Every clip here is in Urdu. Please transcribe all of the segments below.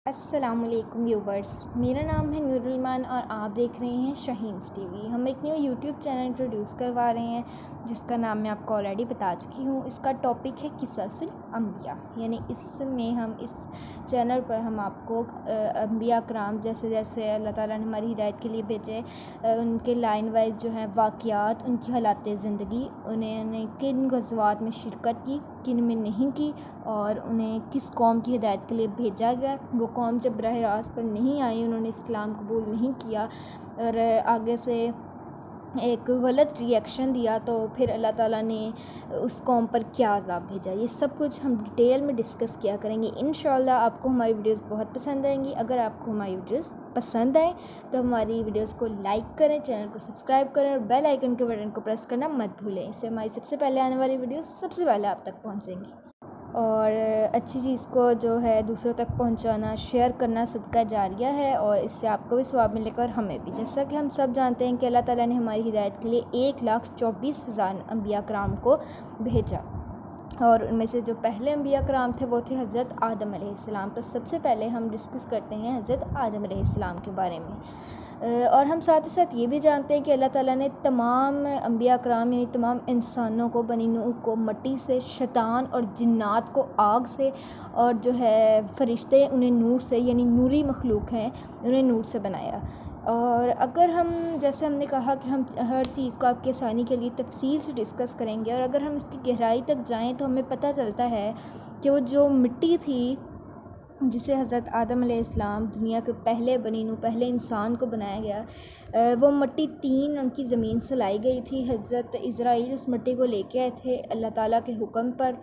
السلام علیکم ویورز، میرا نام ہے نور المان اور آپ دیکھ رہے ہیں شہینز ٹی وی۔ ہم ایک نیو یوٹیوب چینل انٹروڈیوس کروا رہے ہیں جس کا نام میں آپ کو آلریڈی بتا چکی ہوں۔ اس کا ٹاپک ہے قصص الانبیاء، یعنی اس میں اس چینل پر ہم آپ کو انبیاء کرام جیسے جیسے اللہ تعالیٰ نے ہماری ہدایت کے لیے بھیجے، ان کے لائن وائز جو ہیں واقعات، ان کی حالات زندگی، انہیں کن غزوات میں شرکت کی، کن میں نہیں کی، اور انہیں کس قوم کی ہدایت کے لیے بھیجا گیا۔ وہ قوم جب براہ راست پر نہیں آئی، انہوں نے اسلام قبول نہیں کیا اور آگے سے ایک غلط ری ایکشن دیا، تو پھر اللہ تعالیٰ نے اس قوم پر کیا عذاب بھیجا، یہ سب کچھ ہم ڈیٹیل میں ڈسکس کیا کریں گے۔ انشاءاللہ آپ کو ہماری ویڈیوز بہت پسند آئیں گی۔ اگر آپ کو ہماری ویڈیوز پسند آئیں تو ہماری ویڈیوز کو لائک کریں، چینل کو سبسکرائب کریں اور بیل آئیکن کے بٹن کو پریس کرنا مت بھولیں، اس سے ہماری سب سے پہلے آنے والی ویڈیوز سب سے پہلے آپ تک پہنچیں گی۔ اور اچھی چیز کو جو ہے دوسروں تک پہنچانا، شیئر کرنا صدقہ جاریہ ہے، اور اس سے آپ کو بھی ثواب ملے گا اور ہمیں بھی۔ جیسا کہ ہم سب جانتے ہیں کہ اللہ تعالیٰ نے ہماری ہدایت کے لیے 1,24,000 انبیاء کرام کو بھیجا، اور ان میں سے جو پہلے انبیاء کرام تھے وہ تھے حضرت آدم علیہ السلام۔ تو سب سے پہلے ہم ڈسکس کرتے ہیں حضرت آدم علیہ السلام کے بارے میں، اور ہم ساتھ ہی ساتھ یہ بھی جانتے ہیں کہ اللہ تعالیٰ نے تمام انبیاء کرام یعنی تمام انسانوں کو، بنی نوح کو مٹی سے، شیطان اور جنات کو آگ سے، اور جو ہے فرشتے انہیں نور سے، یعنی نوری مخلوق ہیں، انہیں نور سے بنایا۔ اور اگر ہم جیسے ہم نے کہا کہ ہم ہر چیز کو آپ کی آسانی کے لیے تفصیل سے ڈسکس کریں گے، اور اگر ہم اس کی گہرائی تک جائیں تو ہمیں پتہ چلتا ہے کہ وہ جو مٹی تھی جسے حضرت آدم علیہ السلام دنیا کے پہلے بنی نوح، پہلے انسان کو بنایا گیا، وہ مٹی 3 رنگ کی زمین سے لائی گئی تھی۔ حضرت اسرائیل اس مٹی کو لے کے آئے تھے اللہ تعالیٰ کے حکم پر،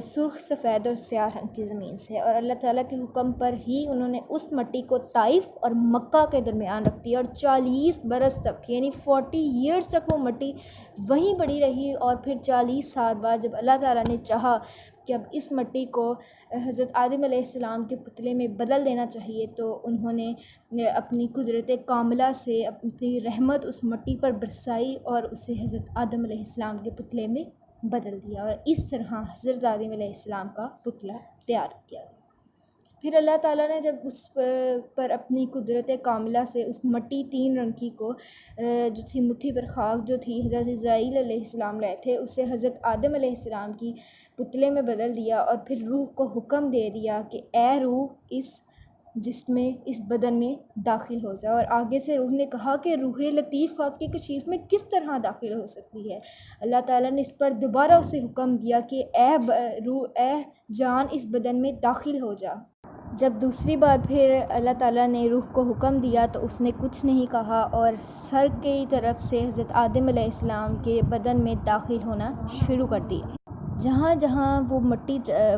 سرخ، سفید اور سیاہ رنگ کی زمین سے، اور اللہ تعالیٰ کے حکم پر ہی انہوں نے اس مٹی کو طائف اور مکہ کے درمیان رکھ دیا، اور 40 برس تک یعنی 40 ایئرس تک وہ مٹی وہیں پڑی رہی۔ اور پھر 40 سال بعد جب اللہ تعالیٰ نے چاہا کہ اب اس مٹی کو حضرت آدم علیہ السلام کے پتلے میں بدل دینا چاہیے، تو انہوں نے اپنی قدرت کاملہ سے اپنی رحمت اس مٹی پر برسائی اور اسے حضرت آدم علیہ السلام کے پتلے میں بدل دیا، اور اس طرح حضرت آدم علیہ السلام کا پتلا تیار کیا۔ پھر اللہ تعالیٰ نے جب اس پر اپنی قدرت کاملہ سے اس مٹی 3 رنگ کی کو جو تھی مٹھی پر خاک جو تھی حضرت اسرائیل علیہ السلام لائے تھے، اسے حضرت آدم علیہ السلام کی پتلے میں بدل دیا، اور پھر روح کو حکم دے دیا کہ اے روح اس جسم میں، اس بدن میں داخل ہو جائے، اور آگے سے روح نے کہا کہ روح لطیف خاک کی کشیف میں کس طرح داخل ہو سکتی ہے۔ اللہ تعالیٰ نے اس پر دوبارہ اسے حکم دیا کہ اے روح، اے جان، اس بدن میں داخل ہو جا۔ جب دوسری بار پھر اللہ تعالیٰ نے روح کو حکم دیا تو اس نے کچھ نہیں کہا، اور سر کی طرف سے حضرت آدم علیہ السلام کے بدن میں داخل ہونا شروع کر دی۔ جہاں جہاں وہ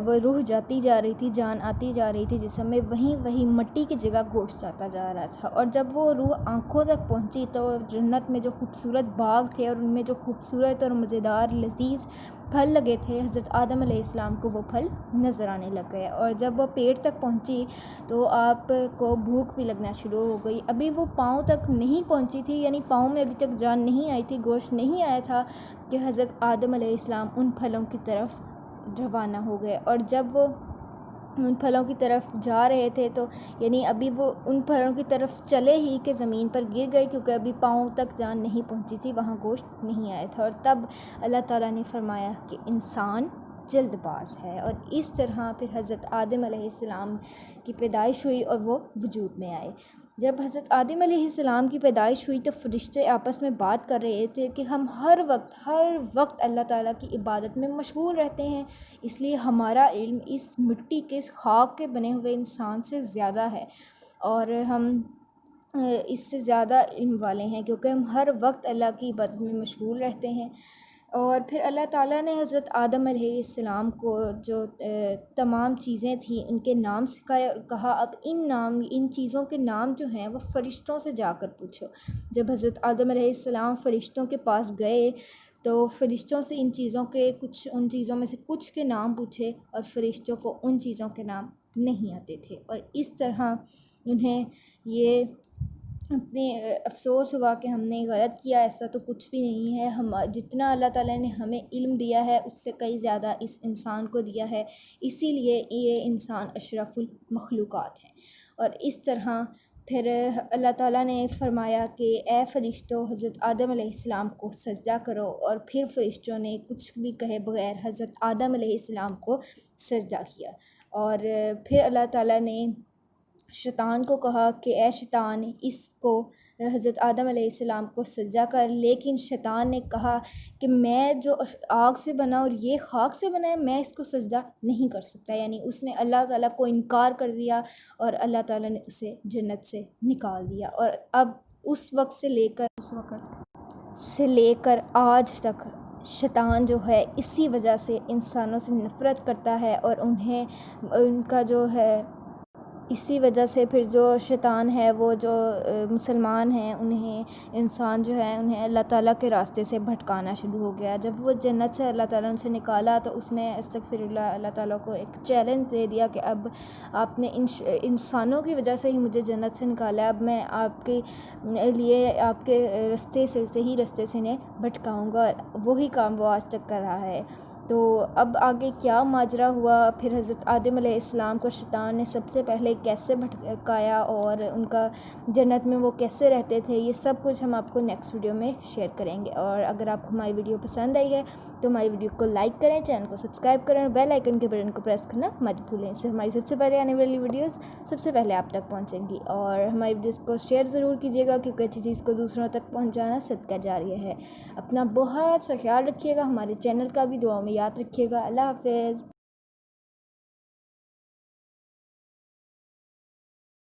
وہ روح جاتی جا رہی تھی، جان آتی جا رہی تھی جسم میں، وہیں مٹی کی جگہ گوشت آتا جا رہا تھا، اور جب وہ روح آنکھوں تک پہنچی تو جنت میں جو خوبصورت باغ تھے اور ان میں جو خوبصورت اور مزیدار لذیذ پھل لگے تھے، حضرت آدم علیہ السلام کو وہ پھل نظر آنے لگ گئے، اور جب وہ پیٹ تک پہنچی تو آپ کو بھوک بھی لگنا شروع ہو گئی۔ ابھی وہ پاؤں تک نہیں پہنچی تھی، یعنی پاؤں میں ابھی تک جان نہیں آئی تھی، گوشت نہیں آیا تھا، کہ حضرت آدم علیہ السلام ان پھلوں کی طرف روانہ ہو گئے، اور جب وہ ان پھلوں کی طرف جا رہے تھے تو یعنی ابھی وہ ان پھلوں کی طرف چلے ہی کہ زمین پر گر گئے، کیونکہ ابھی پاؤں تک جان نہیں پہنچی تھی، وہاں گوشت نہیں آیا تھا، اور تب اللہ تعالیٰ نے فرمایا کہ انسان جلد باز ہے، اور اس طرح پھر حضرت آدم علیہ السلام کی پیدائش ہوئی اور وہ وجود میں آئے۔ جب حضرت آدم علیہ السلام کی پیدائش ہوئی تو فرشتے آپس میں بات کر رہے تھے کہ ہم ہر وقت اللہ تعالیٰ کی عبادت میں مشغول رہتے ہیں، اس لیے ہمارا علم اس مٹی کے، اس خاک کے بنے ہوئے انسان سے زیادہ ہے، اور ہم اس سے زیادہ علم والے ہیں، کیونکہ ہم ہر وقت اللہ کی عبادت میں مشغول رہتے ہیں۔ اور پھر اللہ تعالیٰ نے حضرت آدم علیہ السلام کو جو تمام چیزیں تھیں ان کے نام سکھائے، اور کہا اب ان چیزوں کے نام جو ہیں وہ فرشتوں سے جا کر پوچھو۔ جب حضرت آدم علیہ السلام فرشتوں کے پاس گئے تو فرشتوں سے ان چیزوں میں سے کچھ کے نام پوچھے، اور فرشتوں کو ان چیزوں کے نام نہیں آتے تھے، اور اس طرح انہیں یہ اپنے افسوس ہوا کہ ہم نے غلط کیا، ایسا تو کچھ بھی نہیں ہے۔ ہم جتنا اللہ تعالیٰ نے ہمیں علم دیا ہے اس سے کئی زیادہ اس انسان کو دیا ہے، اسی لیے یہ انسان اشرف المخلوقات ہیں۔ اور اس طرح پھر اللہ تعالیٰ نے فرمایا کہ اے فرشتوں حضرت آدم علیہ السلام کو سجدہ کرو، اور پھر فرشتوں نے کچھ بھی کہے بغیر حضرت آدم علیہ السلام کو سجدہ کیا۔ اور پھر اللہ تعالیٰ نے شیطان کو کہا کہ اے شیطان اس کو حضرت آدم علیہ السلام کو سجدہ کر، لیکن شیطان نے کہا کہ میں جو آگ سے بنا اور یہ خاک سے بنا ہے، میں اس کو سجدہ نہیں کر سکتا، یعنی اس نے اللہ تعالیٰ کو انکار کر دیا اور اللہ تعالیٰ نے اسے جنت سے نکال دیا۔ اور اب اس وقت سے لے کر آج تک شیطان جو ہے اسی وجہ سے انسانوں سے نفرت کرتا ہے، اور انہیں ان کا جو ہے اسی وجہ سے پھر جو شیطان ہے وہ جو مسلمان ہیں انہیں انسان جو ہے انہیں اللہ تعالیٰ کے راستے سے بھٹکانا شروع ہو گیا۔ جب وہ جنت سے اللہ تعالیٰ نے اسے نکالا تو اس نے استغفر اللہ تعالیٰ کو ایک چیلنج دے دیا کہ اب آپ نے انسانوں کی وجہ سے ہی مجھے جنت سے نکالا، اب میں آپ کے لیے آپ کے راستے سے صحیح راستے سے انہیں بھٹکاؤں گا، اور وہی کام وہ آج تک کر رہا ہے۔ تو اب آگے کیا ماجرا ہوا، پھر حضرت آدم علیہ السلام کو شیطان نے سب سے پہلے کیسے بھٹکایا اور ان کا جنت میں وہ کیسے رہتے تھے، یہ سب کچھ ہم آپ کو نیکسٹ ویڈیو میں شیئر کریں گے۔ اور اگر آپ کو ہماری ویڈیو پسند آئی ہے تو ہماری ویڈیو کو لائک کریں، چینل کو سبسکرائب کریں، اور بیل آئیکن کے بٹن کو پریس کرنا مت بھولیں، اس سے ہماری سب سے پہلے آنے والی ویڈیوز سب سے پہلے آپ تک پہنچیں گی۔ اور ہماری ویڈیوز کو شیئر ضرور کیجیے گا، کیونکہ اچھی چیز کو دوسروں تک پہنچانا صدقہ جاریہ ہے۔ اپنا بہت سا خیال رکھیے گا، ہمارے چینل کا بھی دعاؤں میں یاد رکھیے گا۔ اللہ حافظ۔